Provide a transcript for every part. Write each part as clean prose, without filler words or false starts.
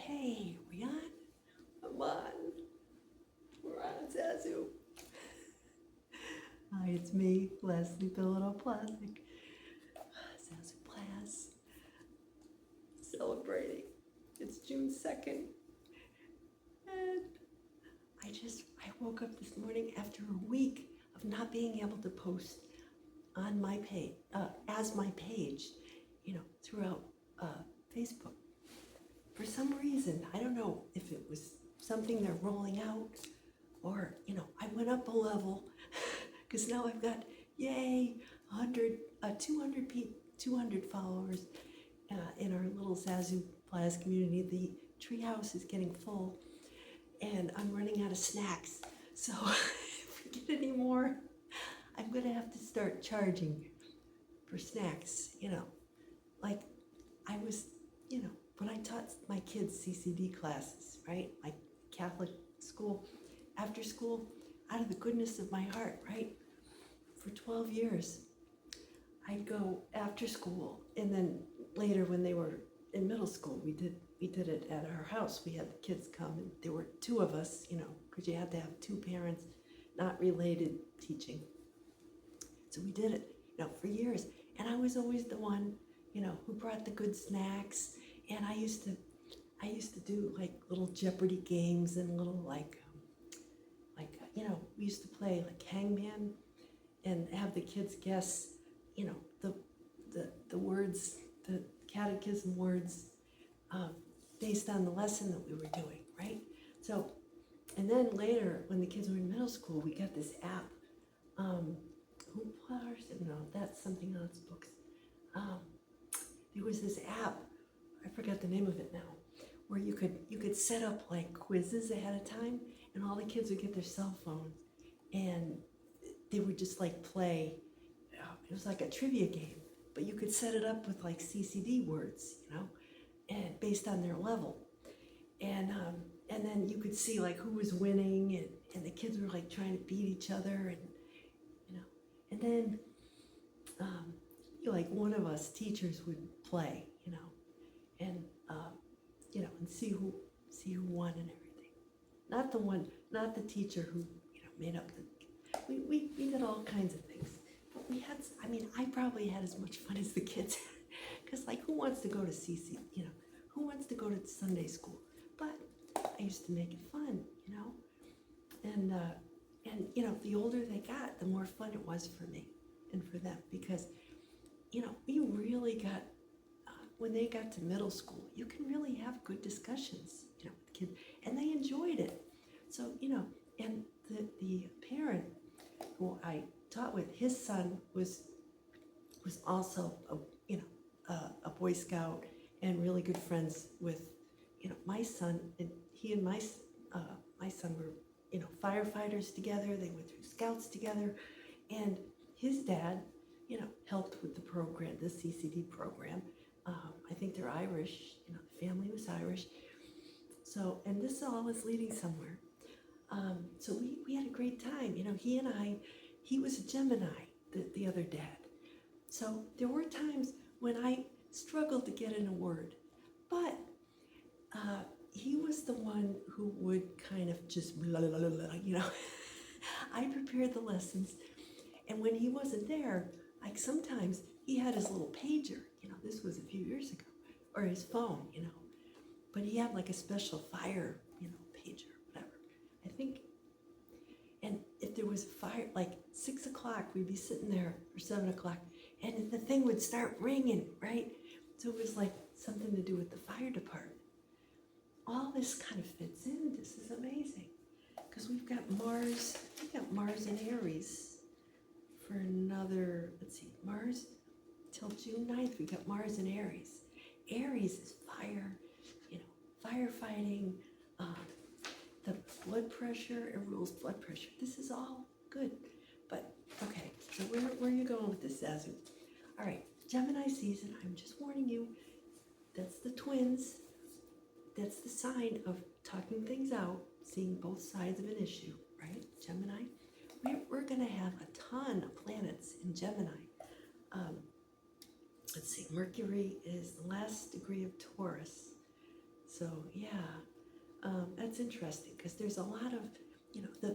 Hey, we on? I'm on. We're on Zazoo. Hi, it's me, Leslie Zazoo Plazz, celebrating. It's June 2nd. And I woke up this morning after a week of not being able to post on my page, as my page, throughout Facebook. For some reason, I don't know if it was something they're rolling out or, I went up a level because now I've got, yay, 200 followers in our little Zazoo Plazz community. The treehouse is getting full and I'm running out of snacks. So if we get any more, I'm going to have to start charging for snacks, like I was, when I taught my kids CCD classes, right? My Catholic school, after school, out of the goodness of my heart, right? For 12 years, I'd go after school, and then later when they were in middle school, we did it at our house. We had the kids come, and there were two of us, because you had to have two parents not related teaching. So we did it, for years. And I was always the one, who brought the good snacks. And I used to do like little Jeopardy games and little we used to play like hangman and have the kids guess, the words, the catechism words, based on the lesson that we were doing, right? So, and then later when the kids were in middle school, we got this app. No, that's something else. Books. There was this app. I forgot the name of it now, where you could set up like quizzes ahead of time, and all the kids would get their cell phones, and they would just like play. It was like a trivia game, but you could set it up with like CCD words, and based on their level, and then you could see like who was winning, and the kids were like trying to beat each other, and then like one of us teachers would play, and and see who won and everything. Not the teacher who made up the. We did all kinds of things, but we had. I probably had as much fun as the kids, because like who wants to go to CC? Who wants to go to Sunday school? But I used to make it fun, and the older they got, the more fun it was for me and for them, because we really got. When they got to middle school, you can really have good discussions, with kids, and they enjoyed it. So, and the parent who I taught with, his son was also a Boy Scout and really good friends with, my son, and he and my son were, firefighters together. They went through Scouts together, and his dad, helped with the program, the CCD program. I think they're Irish, the family was Irish. So, and this all is leading somewhere. So we had a great time. He was a Gemini, the other dad. So there were times when I struggled to get in a word, but he was the one who would kind of just blah, blah, blah, blah, I prepared the lessons, and when he wasn't there, like sometimes he had his little pager, this was a few years ago, or his phone, but he had like a special fire, pager, whatever, I think. And if there was a fire, like 6 o'clock, we'd be sitting there, or 7 o'clock, and the thing would start ringing, right? So it was like something to do with the fire department. All this kind of fits in. This is amazing, because we've got Mars in Aries for another, let's see, Mars till June 9th, we got Mars in Aries. Aries is fire, firefighting, the blood pressure, it rules blood pressure. This is all good. But, okay, so where are you going with this, Zazoo? All right, Gemini season, I'm just warning you, that's the twins. That's the sign of talking things out, seeing both sides of an issue, right? Gemini. We're going to have a ton of planets in Gemini. Let's see, Mercury is the last degree of Taurus. So yeah, that's interesting because there's a lot of,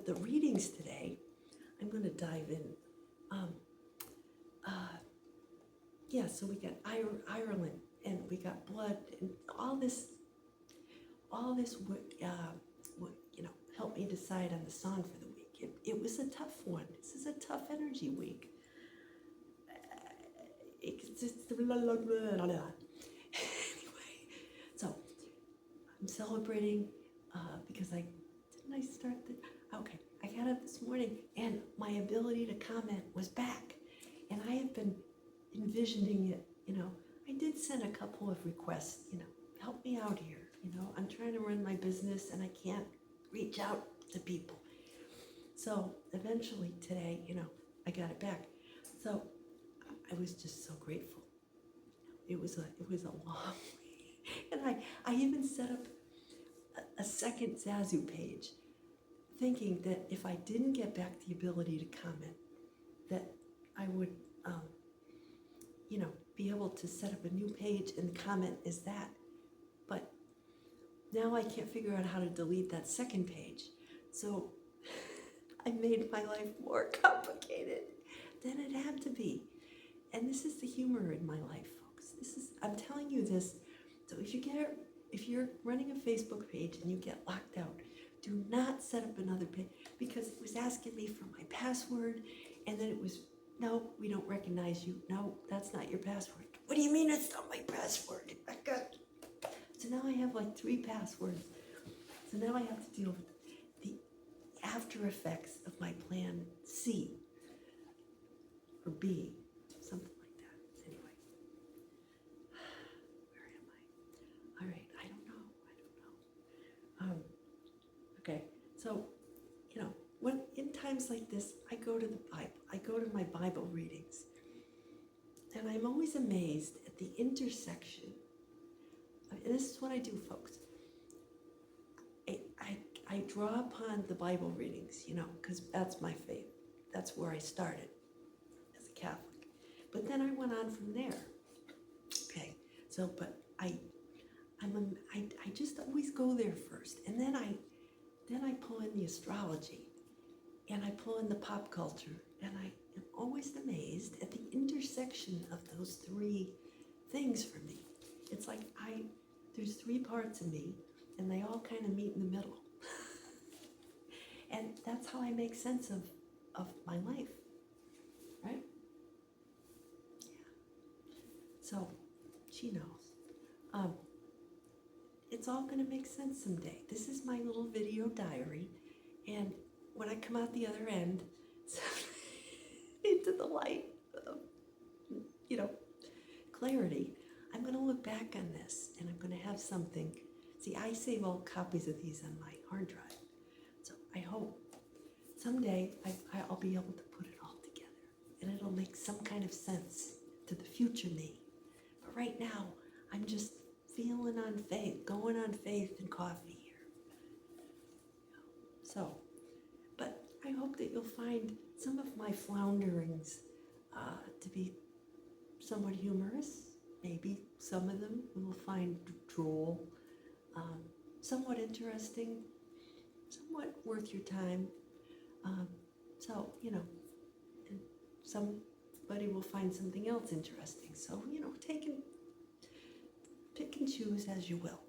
the readings today. I'm going to dive in. Yeah, so we got Ireland, and we got blood, and all this would, help me decide on the song for the week. It was a tough one. This is a tough energy week. It's just anyway. So I'm celebrating because I start the okay. I got up this morning and my ability to comment was back, and I have been envisioning it. I did send a couple of requests. Help me out here. I'm trying to run my business and I can't reach out to people. So eventually today, I got it back. So I was just so grateful. It was a long way. And I even set up a second Zazoo page, thinking that if I didn't get back the ability to comment, that I would, be able to set up a new page and the comment is that. But now I can't figure out how to delete that second page. So I made my life more complicated than it had to be. And this is the humor in my life, folks. I'm telling you this. So if you're running a Facebook page and you get locked out, do not set up another page, because it was asking me for my password, and then it was, no, we don't recognize you. No, that's not your password. What do you mean it's not my password? So now I have like 3 passwords. So now I have to deal with the after effects of my plan C or B, something like that. Anyway, where am I? All right, I don't know. Okay, so, when in times like this, I go to the Bible. I go to my Bible readings, and I'm always amazed at the intersection. And this is what I do, folks. I draw upon the Bible readings, because that's my faith. That's where I started as a Catholic. But then I went on from there. Okay, so but I just always go there first, and then I pull in the astrology, and I pull in the pop culture, and I am always amazed at the intersection of those 3 things for me. It's like there's 3 parts of me, and they all kind of meet in the middle. And that's how I make sense of my life, right? Yeah. So she knows. It's all going to make sense someday. This is my little video diary, and when I come out the other end, into the light of, clarity, I'm going to look back on this, and I'm going to have something. See, I save all copies of these on my hard drive, so I hope someday I'll be able to put it all together, and it'll make some kind of sense to the future me. But right now, I'm just feeling on faith, going on faith and coffee here. So, but I hope that you'll find some of my flounderings to be somewhat humorous. Maybe some of them you will find droll, somewhat interesting, somewhat worth your time. So, and somebody will find something else interesting. So, pick and choose as you will.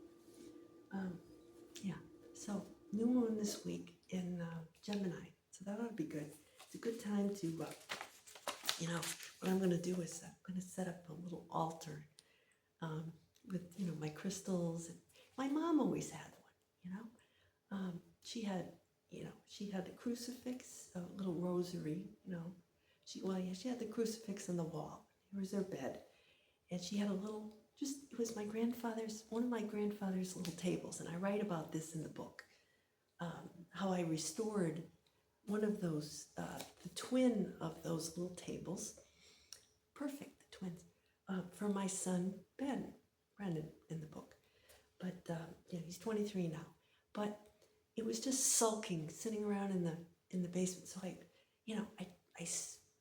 Yeah, so new moon this week in Gemini, so that ought to be good. It's a good time to, what I'm going to do is I'm going to set up a little altar with, my crystals. And my mom always had one, she had the crucifix, a little rosary, she had the crucifix on the wall. There was her bed, and she had a little, it was one of my grandfather's little tables, and I write about this in the book, how I restored one of those, the twin of those little tables, perfect, the twins, for my son, Brendan, in the book. But, he's 23 now, but it was just sulking, sitting around in the basement, so I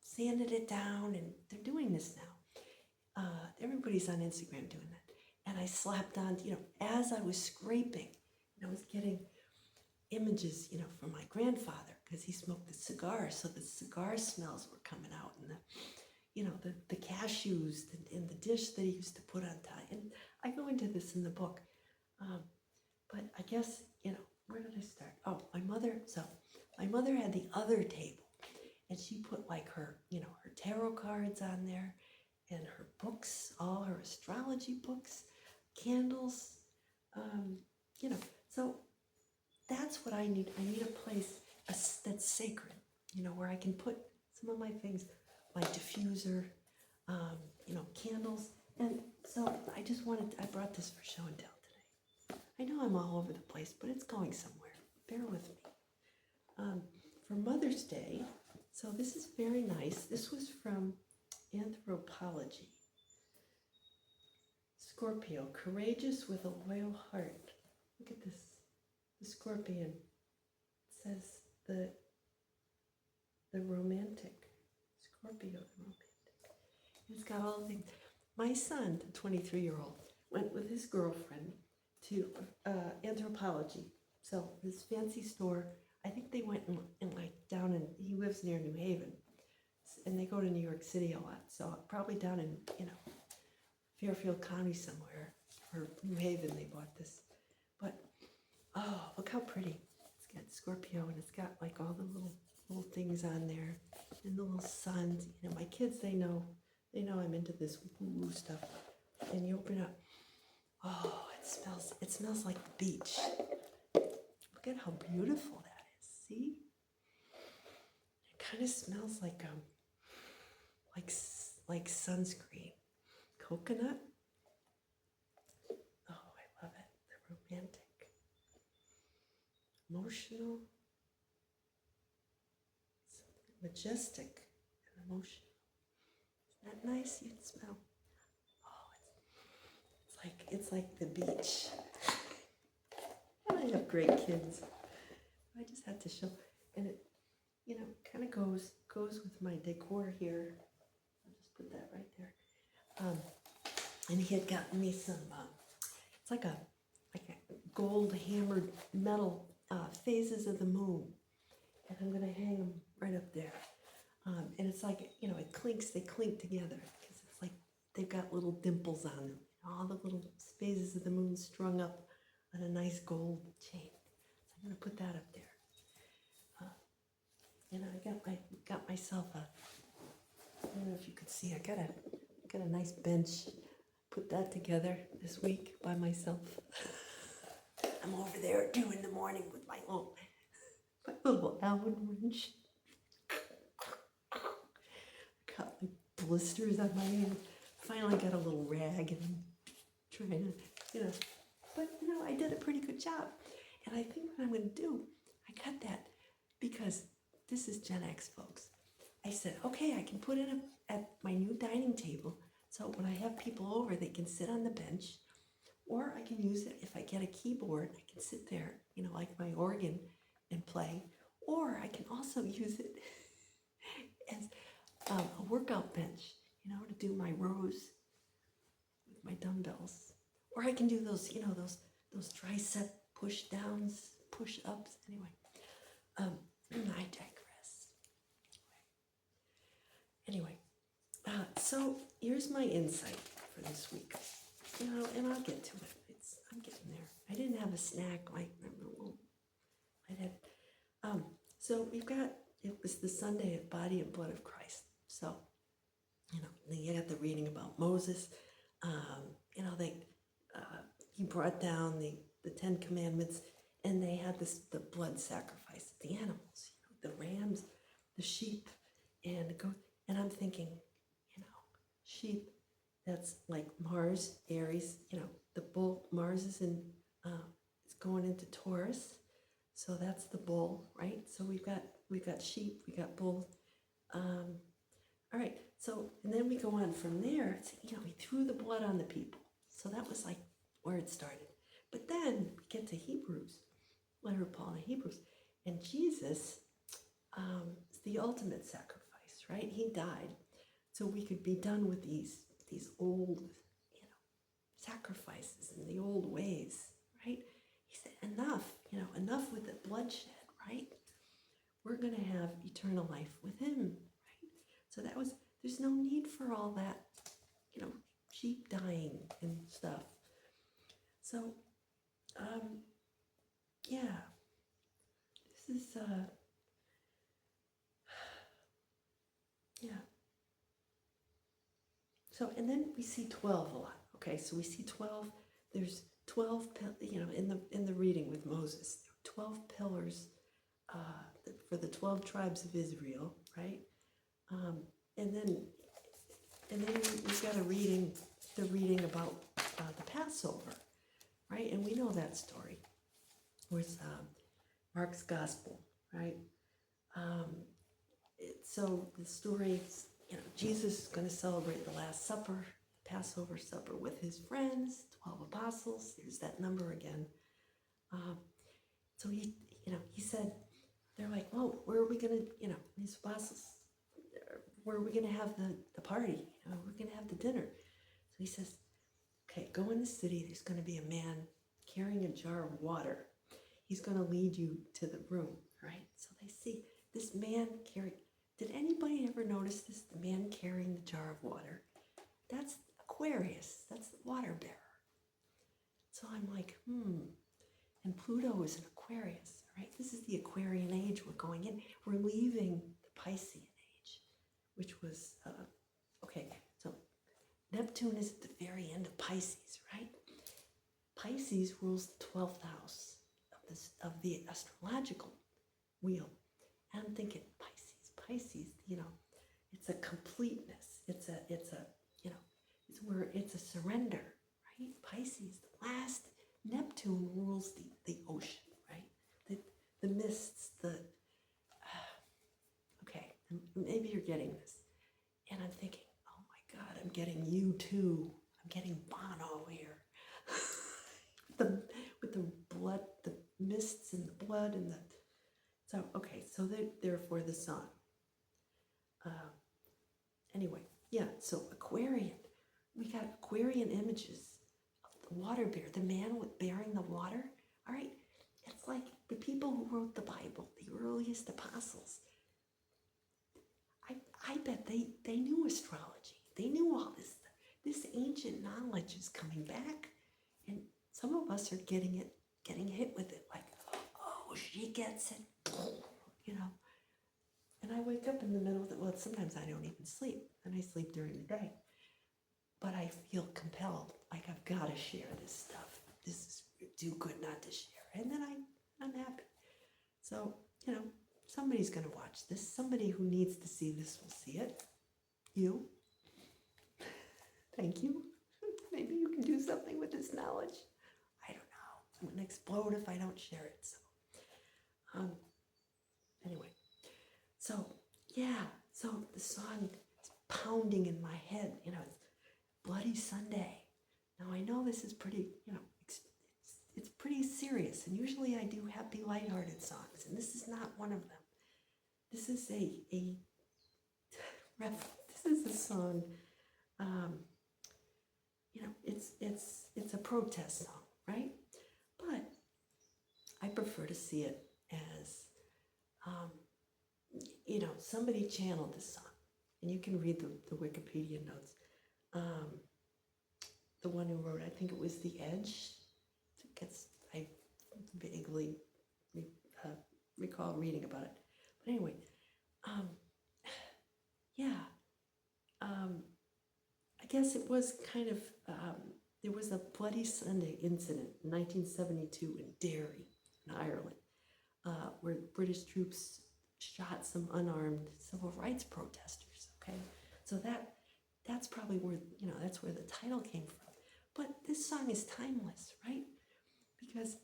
sanded it down, and they're doing this now. Everybody's on Instagram doing that. and I slapped on, as I was scraping, and I was getting images, from my grandfather, because he smoked a cigar, so the cigar smells were coming out, and the cashews in the dish that he used to put on top. And I go into this in the book, but I guess, where did I start? Oh, my mother had the other table, and she put like her tarot cards on there, and her books, all her astrology books, candles, so that's what I need. I need a place that's sacred, where I can put some of my things, my diffuser, candles. And so I brought this for show and tell today. I know I'm all over the place, but it's going somewhere. Bear with me. For Mother's Day, so this is very nice. This was from Anthropology. Scorpio, courageous with a loyal heart. Look at this. The scorpion. It says the romantic. Scorpio, the romantic. It's got all the things. My son, the 23-year-old, went with his girlfriend to Anthropology. So this fancy store, I think they went in like down in, he lives near New Haven, and they go to New York City a lot. So probably down in, Fairfield County somewhere, or New Haven, they bought this. But, oh, look how pretty. It's got Scorpio, and it's got like all the little things on there, and the little suns. My kids, they know I'm into this woo-woo stuff. And you open it up, oh, it smells like the beach. Look at how beautiful that is, see? It kind of smells like sunscreen. Coconut. Oh, I love it. The romantic. Emotional. Majestic and emotional. Isn't that nice? You can smell. Oh, it's like the beach. And I have great kids. I just had to show, and it, kind of goes with my decor here. I'll just put that right there. And he had gotten me some. It's like a gold hammered metal phases of the moon, and I'm gonna hang them right up there. And it's like it clinks. They clink together because it's like they've got little dimples on them. All the little phases of the moon strung up on a nice gold chain. So I'm gonna put that up there. And I got myself I don't know if you could see. I got a nice bench. Put that together this week by myself. I'm over there at 2 in the morning with my little Allen wrench. Got my blisters on my hand. Finally got a little rag and I'm trying to, but I did a pretty good job. And I think what I'm going to do, I got that because this is Gen X, folks. I said, okay, I can put it at my new dining table. So when I have people over, they can sit on the bench, or I can use it if I get a keyboard. I can sit there, like my organ and play, or I can also use it as a workout bench, to do my rows with my dumbbells, or I can do those, those tricep push downs, push ups. Anyway, I digress. Anyway. So here's my insight for this week, and I'll get to it. I'm getting there. I didn't have a snack like I had. So it was the Sunday at Body and Blood of Christ. So, you got the reading about Moses. He brought down the 10 Commandments, and they had the blood sacrifice, the animals, the rams, the sheep, and the goat. And I'm thinking, sheep, that's like Mars, Aries, the bull, Mars is it's going into Taurus, so that's the bull, right? So we've got sheep, we got bull. All right, so, and then we go on from there, he threw the blood on the people. So that was like where it started. But then we get to Hebrews, letter of Paul to Hebrews, and Jesus is the ultimate sacrifice, right? He died. So we could be done with these old, sacrifices and the old ways, right? He said, enough, enough with the bloodshed, right? We're going to have eternal life with him, right? So there's no need for all that, sheep dying and stuff. So, yeah, this is, yeah. So, and then we see 12 a lot. Okay, so we see 12. There's 12, in the reading with Moses, 12 pillars for the 12 tribes of Israel, right? And then we've got the reading about the Passover, right? And we know that story. Where's Mark's Gospel, right? So the story, Jesus is going to celebrate the Last Supper, Passover supper with his friends, 12 apostles. There's that number again. So he said, they're like, well, where are we going to, these apostles, where are we going to have the party? We're going to have the dinner. So he says, okay, go in the city. There's going to be a man carrying a jar of water. He's going to lead you to the room, right? So they see this man carrying. Did anybody ever notice this? The man carrying the jar of water. That's Aquarius. That's the water bearer. So I'm like, And Pluto is an Aquarius, right? This is the Aquarian age we're going in. We're leaving the Piscean age, which was, okay, so Neptune is at the very end of Pisces, right? Pisces rules the 12th house of the astrological wheel. And I'm thinking, Pisces, it's a completeness. It's a surrender, right? Pisces, the last, Neptune rules the ocean, right? The mists, okay, maybe you're getting this. And I'm thinking, oh my God, I'm getting you too. I'm getting Bono here. with the blood, the mists and the blood and so, okay, so therefore the sun. Anyway, yeah, so Aquarian. We got Aquarian images of the water bearer, the man bearing the water. All right, it's like the people who wrote the Bible, the earliest apostles. I bet they knew astrology. They knew all this stuff. This ancient knowledge is coming back, and some of us are getting hit with it, like, oh, she gets it, And I wake up in the middle of well, sometimes I don't even sleep, and I sleep during the day. But I feel compelled, like I've got to share this stuff. This is too good not to share. And then I'm happy. So, somebody's going to watch this. Somebody who needs to see this will see it. You. Thank you. Maybe you can do something with this knowledge. I don't know. I'm going to explode if I don't share it. So, anyway. So, yeah. So the song is pounding in my head. It's Bloody Sunday. Now, I know this is pretty, it's pretty serious. And usually I do happy, lighthearted songs. And this is not one of them. This is this is a song, it's a protest song, right? But I prefer to see it as, somebody channeled this song. And you can read the Wikipedia notes. The one who wrote, I think it was The Edge. I vaguely recall reading about it. But anyway, I guess it was kind of, there was a Bloody Sunday incident in 1972 in Derry, in Ireland, where British troops shot some unarmed civil rights protesters, okay? So that's probably where, that's where the title came from. But this song is timeless, right? Because,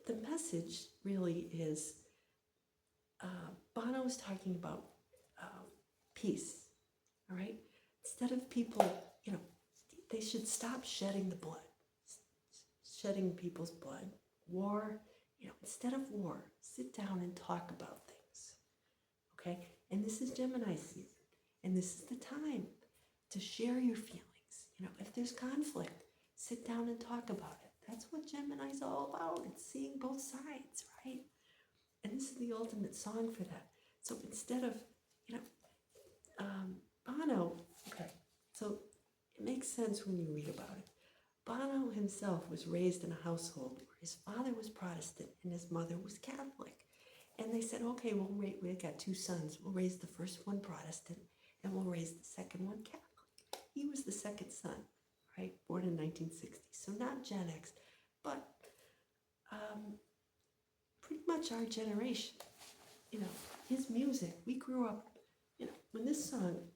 the message really is, Bono's talking about peace, all right? Instead of people, they should stop shedding the blood, shedding people's blood. War, instead of war, sit down and talk about things, okay? And this is Gemini season, and this is the time to share your feelings, if there's conflict, sit down and talk about it. That's what Gemini's all about. It's seeing both sides, right? And this is the ultimate song for that. So instead of, Bono, okay, so it makes sense when you read about it. Bono himself was raised in a household where his father was Protestant and his mother was Catholic. And they said, okay, we got two sons. We'll raise the first one Protestant and we'll raise the second one Catholic. He was the second son, right? Born in 1960. So not Gen X, but pretty much our generation. His music, we grew up, when this song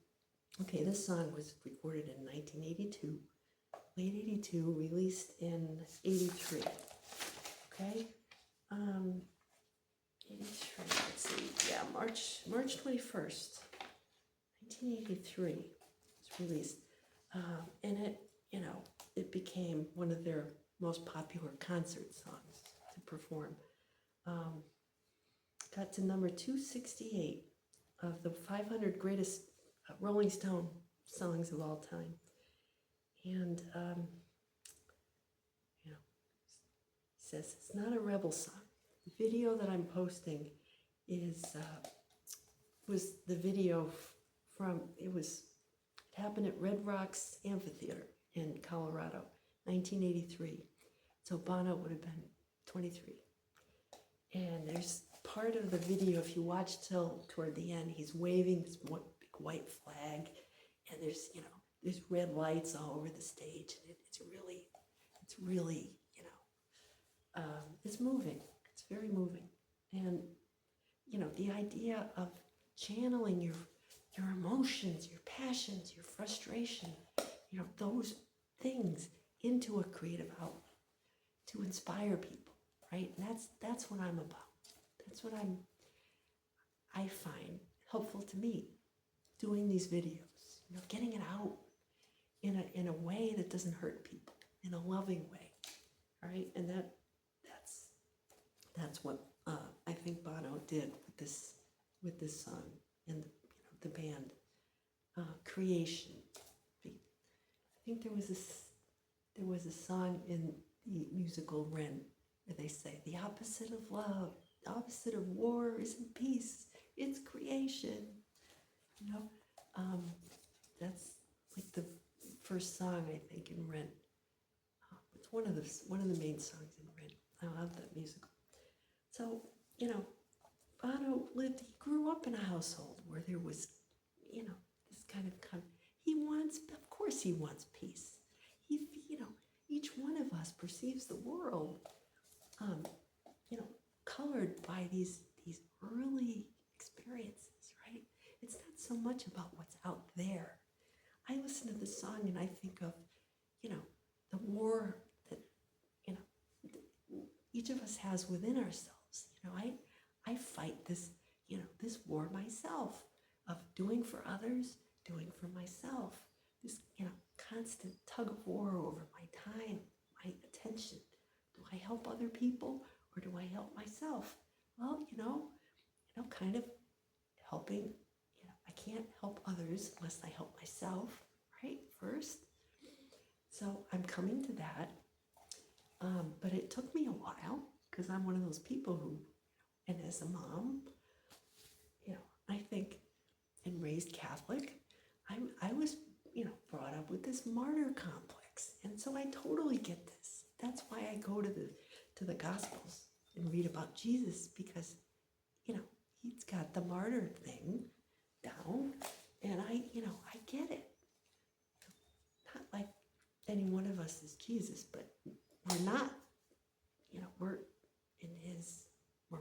was recorded in 1982, late 82, released in 83, okay? 83, let's see, yeah, March 21st, 1983, it's released. And it became one of their most popular concert songs to perform. Got to number 268 of the 500 greatest Rolling Stone songs of all time. And, says it's not a rebel song. The video that I'm posting was the video it happened at Red Rocks Amphitheater in Colorado, 1983. So Bono would have been 23. And there's part of the video, if you watch till toward the end, he's waving this one big white flag, and there's red lights all over the stage, and it's really, it's moving. It's very moving. And, the idea of channeling your emotions, your passions, your frustration, those things into a creative outlet to inspire people, right? And that's what I'm about. That's what I find helpful to me, doing these videos, getting it out in a way that doesn't hurt people, in a loving way, right? And that's what I think Bono did with this song and the band. Creation. I think there was a song in the musical Rent where they say the opposite of love, the opposite of war isn't peace, it's creation. That's like the first song I think in Rent. It's one of the main songs in Rent. I love that musical. So Bono he grew up in a household where there was, this kind of of course he wants peace. Each one of us perceives the world, colored by these early experiences, right? It's not so much about what's out there. I listen to this song and I think of, the war that, each of us has within ourselves. I fight this war myself of doing for others, doing for myself. This, constant tug of war over my time, my attention. Do I help other people or do I help myself? Well, kind of helping, I can't help others unless I help myself, right, first. So I'm coming to that. But it took me a while because I'm one of those people who, and as a mom, I think, and raised Catholic, I was, brought up with this martyr complex. And so I totally get this. That's why I go to the Gospels and read about Jesus, because, he's got the martyr thing down, and I get it. Not like any one of us is Jesus, but we're not, we're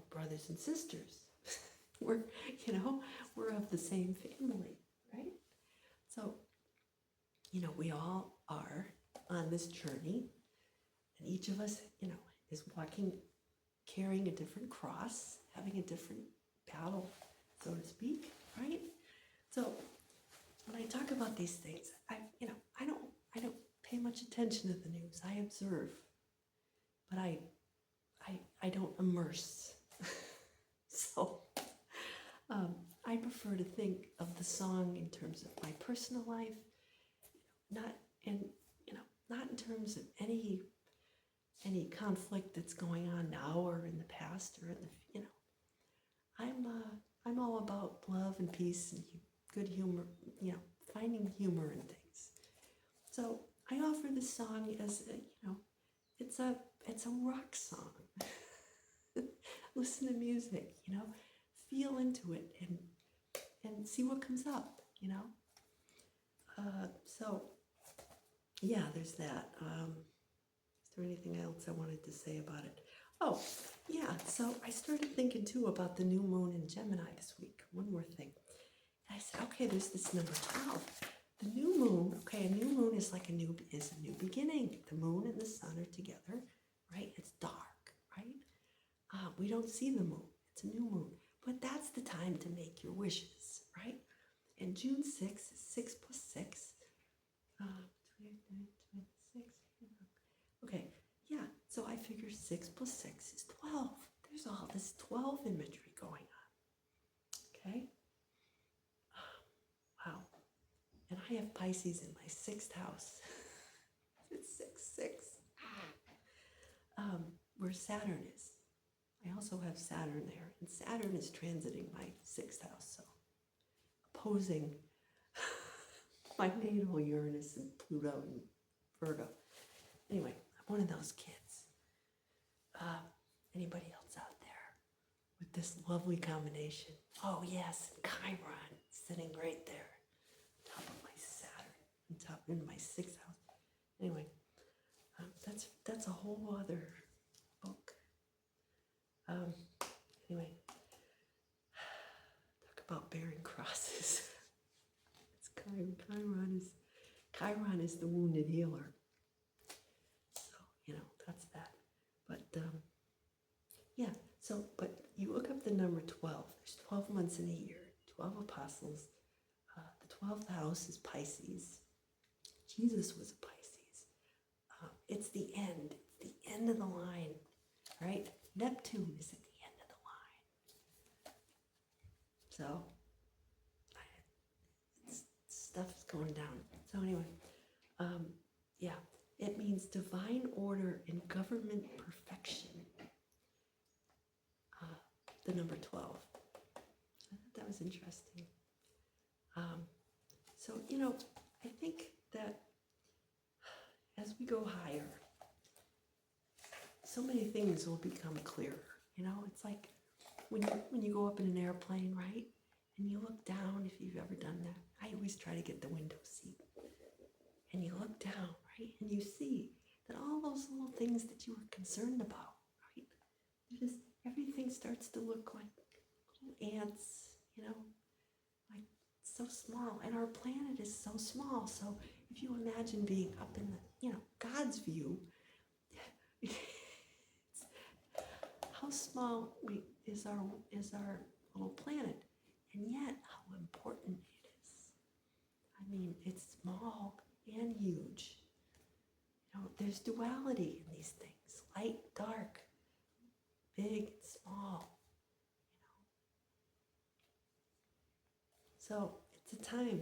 brothers and sisters. we're of the same family, right? So, we all are on this journey, and each of us, is walking, carrying a different cross, having a different battle, so to speak, right? So when I talk about these things, I don't pay much attention to the news. I observe, but I don't immerse. So I prefer to think of the song in terms of my personal life, not and not in terms of any conflict that's going on now or in the past or in the I'm all about love and peace and good humor, finding humor in things. So I offer this song as it's a rock song. Listen to music, feel into it and see what comes up, So yeah, there's that. Is there anything else I wanted to say about it? Oh, yeah, so I started thinking too about the new moon in Gemini this week. One more thing. And I said, okay, there's this number 12. The new moon, okay, a new moon is like a new beginning. The moon and the sun are together, right? It's dark, right? We don't see the moon. It's a new moon. But that's the time to make your wishes, right? And June 6th is 6 plus 6. 26. Okay, yeah, so I figure 6 plus 6 is 12. There's all this 12 imagery going on, okay? Wow. And I have Pisces in my 6th house. It's 6. Where Saturn is. I also have Saturn there, and Saturn is transiting my 6th house, so opposing my natal Uranus and Pluto and Virgo. Anyway, I'm one of those kids. Anybody else out there with this lovely combination? Oh yes, Chiron sitting right there, on top of my Saturn, on top in my 6th house. Anyway, that's a whole other book. Anyway, talk about bearing crosses. It's Chiron is the wounded healer. So, that's that. But, yeah, so, but you look up the number 12. There's 12 months in a year, 12 apostles. The 12th house is Pisces. Jesus was a Pisces. It's the end. It's the end of the line, right? Neptune is at the end of the line. So, stuff's going down. So anyway, yeah, it means divine order and government perfection. The number 12. I thought that was interesting. So, I think that as we go higher, so many things will become clearer. It's like when you go up in an airplane, right? And you look down, if you've ever done that. I always try to get the window seat. And you look down, right? And you see that all those little things that you were concerned about, right? Everything starts to look like little ants, like so small. And our planet is so small. So if you imagine being up in the, God's view, how small is our little planet, and yet how important it is. I mean, it's small and huge. There's duality in these things: light, dark, big, small. So it's a time.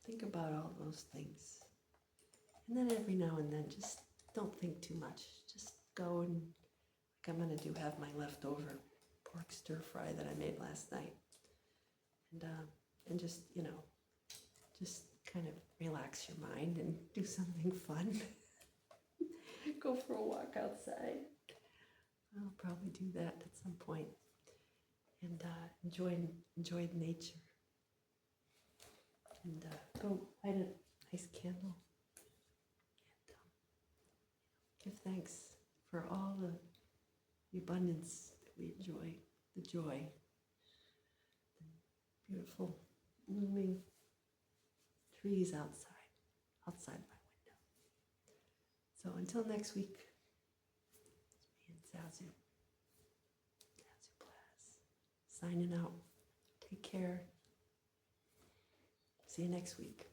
Think about all those things, and then every now and then, just don't think too much. Just go and, like I'm gonna have my leftover pork stir fry that I made last night, and just just kind of relax your mind and do something fun. Go for a walk outside. I'll probably do that at some point, and enjoy nature, and go light a nice candle, and give thanks for all the abundance that we enjoy, the joy, the beautiful blooming trees outside my window. So until next week, it's me and Zazoo Plazz, signing out. Take care. See you next week.